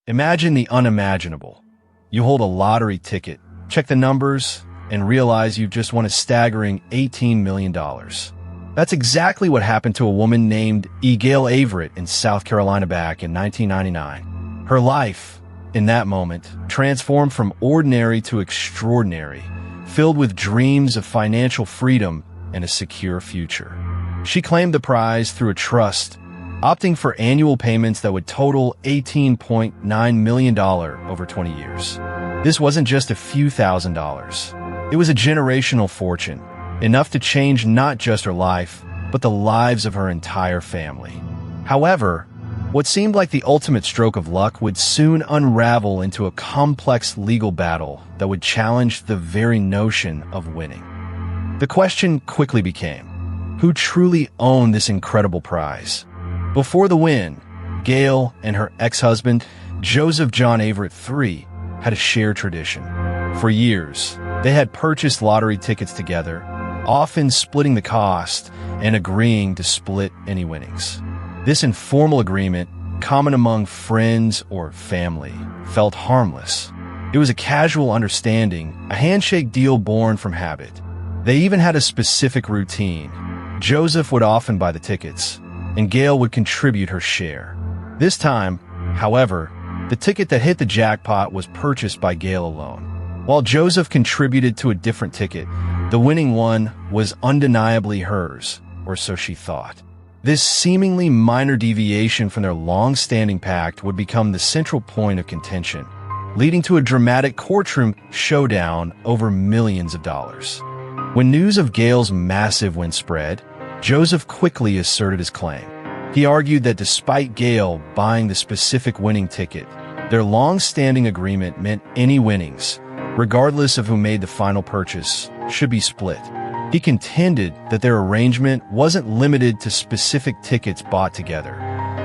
Imagine the unimaginable. You hold a lottery ticket, check the numbers, and realize you've just won a staggering $18 million. That's exactly what happened to a woman named Gayle Averyt in South Carolina back in 1999. Her life, in that moment, transformed from ordinary to extraordinary, filled with dreams of financial freedom and a secure future. She claimed the prize through a trust, opting for annual payments that would total $18.9 million over 20 years. This wasn't just a few $1,000s. It was a generational fortune, enough to change not just her life, but the lives of her entire family. However, what seemed like the ultimate stroke of luck would soon unravel into a complex legal battle that would challenge the very notion of winning. The question quickly became, who truly owned this incredible prize? Before the win, Gayle and her ex-husband, Joseph John Averyt III, had a shared tradition. For years, they had purchased lottery tickets together, often splitting the cost and agreeing to split any winnings. This informal agreement, common among friends or family, felt harmless. It was a casual understanding, a handshake deal born from habit. They even had a specific routine. Joseph would often buy the tickets, and Gayle would contribute her share. This time, however, the ticket that hit the jackpot was purchased by Gayle alone. While Joseph contributed to a different ticket, the winning one was undeniably hers, or so she thought. This seemingly minor deviation from their long-standing pact would become the central point of contention, leading to a dramatic courtroom showdown over millions of dollars. When news of Gayle's massive win spread, Joseph quickly asserted his claim. He argued that despite Gayle buying the specific winning ticket, their long-standing agreement meant any winnings, regardless of who made the final purchase, should be split. He contended that their arrangement wasn't limited to specific tickets bought together,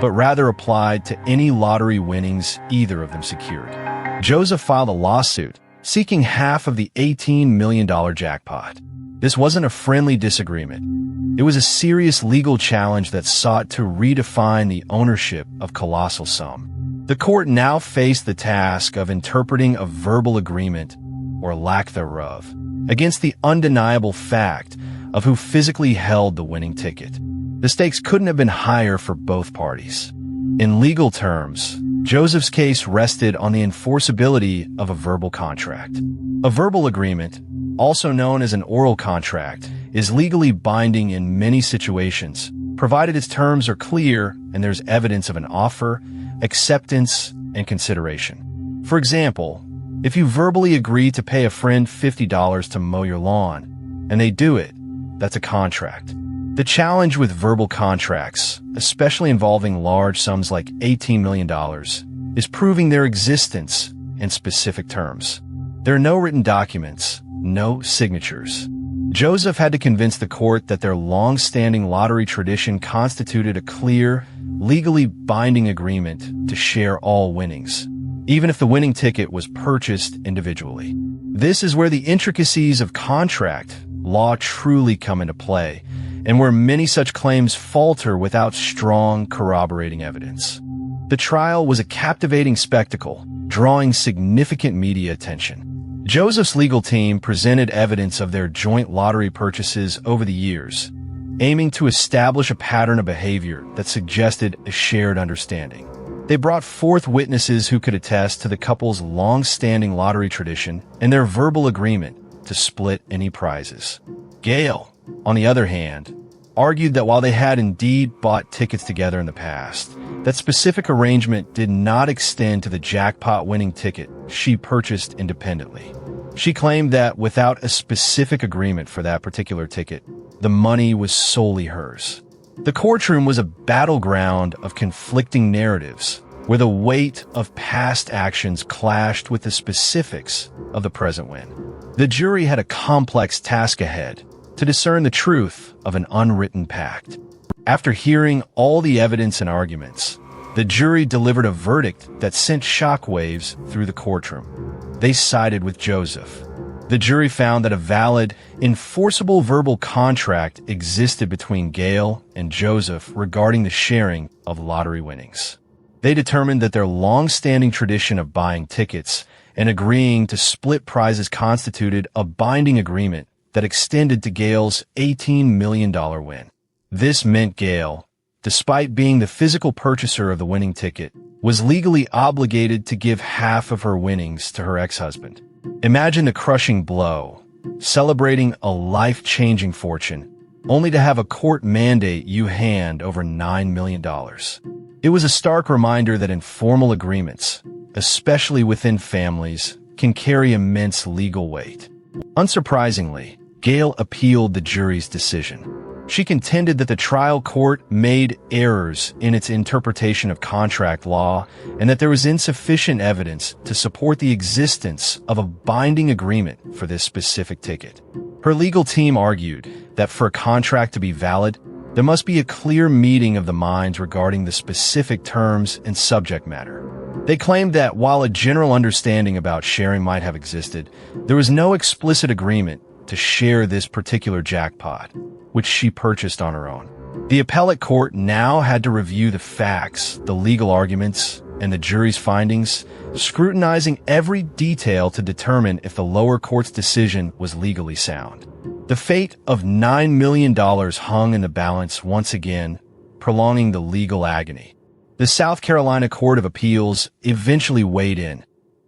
but rather applied to any lottery winnings either of them secured. Joseph filed a lawsuit seeking half of the $18 million jackpot. This wasn't a friendly disagreement. It was a serious legal challenge that sought to redefine the ownership of colossal sum. The court now faced the task of interpreting a verbal agreement, or lack thereof, against the undeniable fact of who physically held the winning ticket. The stakes couldn't have been higher for both parties. In legal terms, Joseph's case rested on the enforceability of a verbal contract. A verbal agreement, also known as an oral contract, is legally binding in many situations, provided its terms are clear and there's evidence of an offer, acceptance, and consideration. For example, if you verbally agree to pay a friend $50 to mow your lawn, and they do it, that's a contract. The challenge with verbal contracts, especially involving large sums like $18 million, is proving their existence in specific terms. There are no written documents, no signatures. Joseph had to convince the court that their long-standing lottery tradition constituted a clear, legally binding agreement to share all winnings, even if the winning ticket was purchased individually. This is where the intricacies of contract law truly come into play, and where many such claims falter without strong corroborating evidence. The trial was a captivating spectacle, drawing significant media attention. Joseph's legal team presented evidence of their joint lottery purchases over the years, aiming to establish a pattern of behavior that suggested a shared understanding. They brought forth witnesses who could attest to the couple's long-standing lottery tradition and their verbal agreement to split any prizes. Gayle, on the other hand, argued that while they had indeed bought tickets together in the past, that specific arrangement did not extend to the jackpot-winning ticket she purchased independently. She claimed that without a specific agreement for that particular ticket, the money was solely hers. The courtroom was a battleground of conflicting narratives, where the weight of past actions clashed with the specifics of the present win. The jury had a complex task ahead to discern the truth of an unwritten pact. After hearing all the evidence and arguments, the jury delivered a verdict that sent shockwaves through the courtroom. They sided with Joseph. The jury found that a valid, enforceable verbal contract existed between Gayle and Joseph regarding the sharing of lottery winnings. They determined that their long-standing tradition of buying tickets and agreeing to split prizes constituted a binding agreement that extended to Gayle's $18 million win. This meant Gayle, despite being the physical purchaser of the winning ticket, was legally obligated to give half of her winnings to her ex-husband. Imagine the crushing blow, celebrating a life-changing fortune, only to have a court mandate you hand over $9 million. It was a stark reminder that informal agreements, especially within families, can carry immense legal weight. Unsurprisingly, Gayle appealed the jury's decision. She contended that the trial court made errors in its interpretation of contract law and that there was insufficient evidence to support the existence of a binding agreement for this specific ticket. Her legal team argued that for a contract to be valid, there must be a clear meeting of the minds regarding the specific terms and subject matter. They claimed that while a general understanding about sharing might have existed, there was no explicit agreement to share this particular jackpot, which she purchased on her own. The appellate court now had to review the facts, the legal arguments, and the jury's findings, scrutinizing every detail to determine if the lower court's decision was legally sound. The fate of $9 million hung in the balance once again, prolonging the legal agony. The South Carolina Court of Appeals eventually weighed in,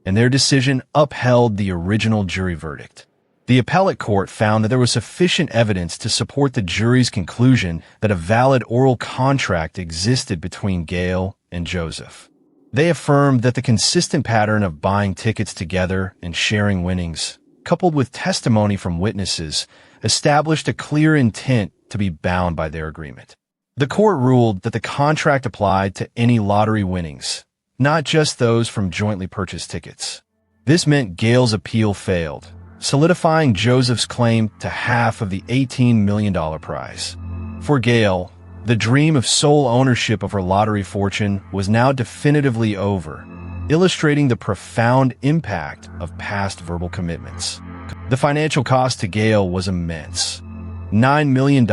and their decision upheld the original jury verdict. The appellate court found that there was sufficient evidence to support the jury's conclusion that a valid oral contract existed between Gayle and Joseph. They affirmed that the consistent pattern of buying tickets together and sharing winnings, coupled with testimony from witnesses, established a clear intent to be bound by their agreement. The court ruled that the contract applied to any lottery winnings, not just those from jointly purchased tickets. This meant Gayle's appeal failed, solidifying Joseph's claim to half of the $18 million prize. For Gayle, the dream of sole ownership of her lottery fortune was now definitively over, illustrating the profound impact of past verbal commitments. The financial cost to Gayle was immense. $9 million,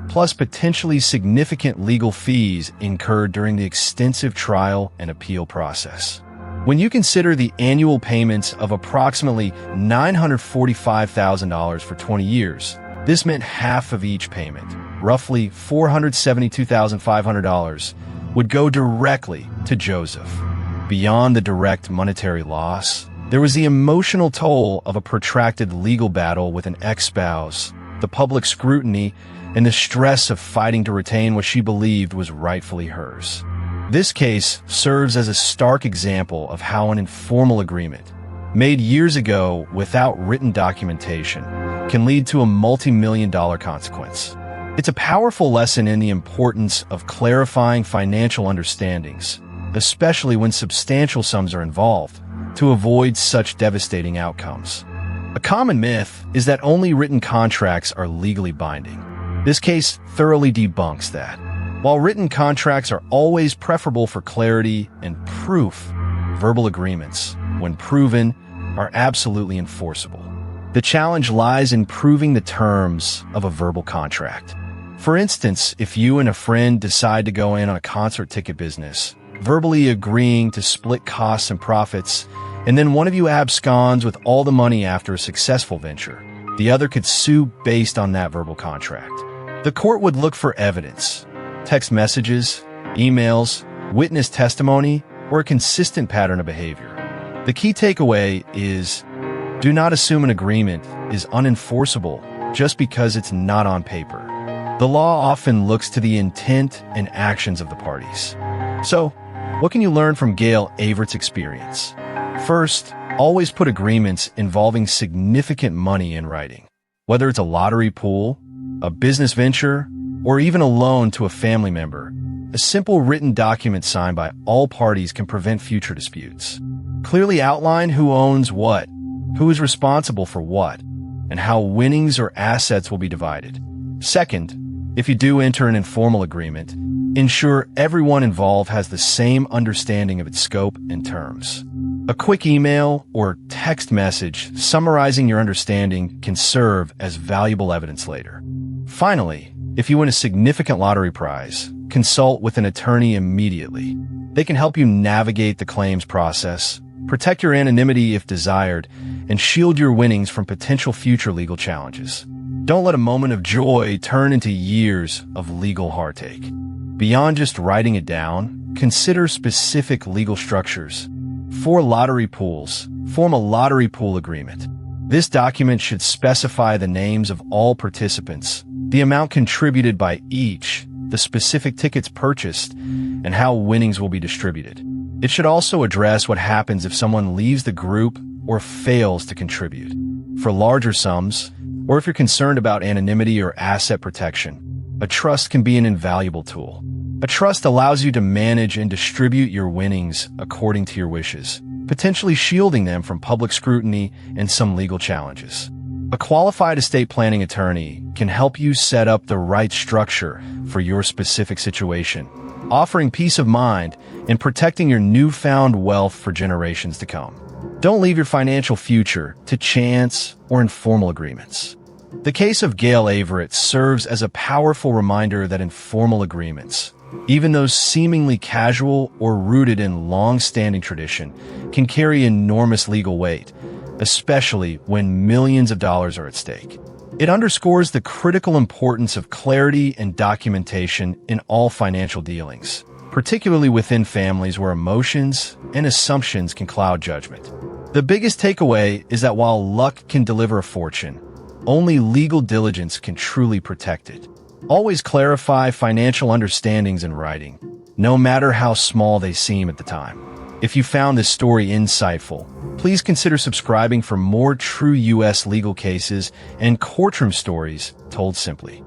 plus potentially significant legal fees incurred during the extensive trial and appeal process. When you consider the annual payments of approximately $945,000 for 20 years, this meant half of each payment, roughly $472,500, would go directly to Joseph. Beyond the direct monetary loss, there was the emotional toll of a protracted legal battle with an ex-spouse, the public scrutiny, and the stress of fighting to retain what she believed was rightfully hers. This case serves as a stark example of how an informal agreement, made years ago without written documentation, can lead to a multi-million-dollar consequence. It's a powerful lesson in the importance of clarifying financial understandings, especially when substantial sums are involved, to avoid such devastating outcomes. A common myth is that only written contracts are legally binding. This case thoroughly debunks that. While written contracts are always preferable for clarity and proof, verbal agreements, when proven, are absolutely enforceable. The challenge lies in proving the terms of a verbal contract. For instance, if you and a friend decide to go in on a concert ticket business, verbally agreeing to split costs and profits, and then one of you absconds with all the money after a successful venture, the other could sue based on that verbal contract. The court would look for evidence, text messages, emails, witness testimony, or a consistent pattern of behavior. The key takeaway is, do not assume an agreement is unenforceable just because it's not on paper. The law often looks to the intent and actions of the parties. So, what can you learn from Gayle Averyt's experience? First, always put agreements involving significant money in writing. Whether it's a lottery pool, a business venture, or even a loan to a family member, a simple written document signed by all parties can prevent future disputes. Clearly outline who owns what, who is responsible for what, and how winnings or assets will be divided. Second, if you do enter an informal agreement, ensure everyone involved has the same understanding of its scope and terms. A quick email or text message summarizing your understanding can serve as valuable evidence later. Finally, if you win a significant lottery prize, consult with an attorney immediately. They can help you navigate the claims process, protect your anonymity if desired, and shield your winnings from potential future legal challenges. Don't let a moment of joy turn into years of legal heartache. Beyond just writing it down, consider specific legal structures. For lottery pools, form a lottery pool agreement. This document should specify the names of all participants, the amount contributed by each, the specific tickets purchased, and how winnings will be distributed. It should also address what happens if someone leaves the group or fails to contribute. For larger sums, or if you're concerned about anonymity or asset protection, a trust can be an invaluable tool. A trust allows you to manage and distribute your winnings according to your wishes, potentially shielding them from public scrutiny and some legal challenges. A qualified estate planning attorney can help you set up the right structure for your specific situation, offering peace of mind and protecting your newfound wealth for generations to come. Don't leave your financial future to chance or informal agreements. The case of Gayle Averyt serves as a powerful reminder that informal agreements, even those seemingly casual or rooted in long-standing tradition, can carry enormous legal weight, especially when millions of dollars are at stake. It underscores the critical importance of clarity and documentation in all financial dealings, particularly within families where emotions and assumptions can cloud judgment. The biggest takeaway is that while luck can deliver a fortune, only legal diligence can truly protect it. Always clarify financial understandings in writing, no matter how small they seem at the time. If you found this story insightful, please consider subscribing for more true U.S. legal cases and courtroom stories told simply.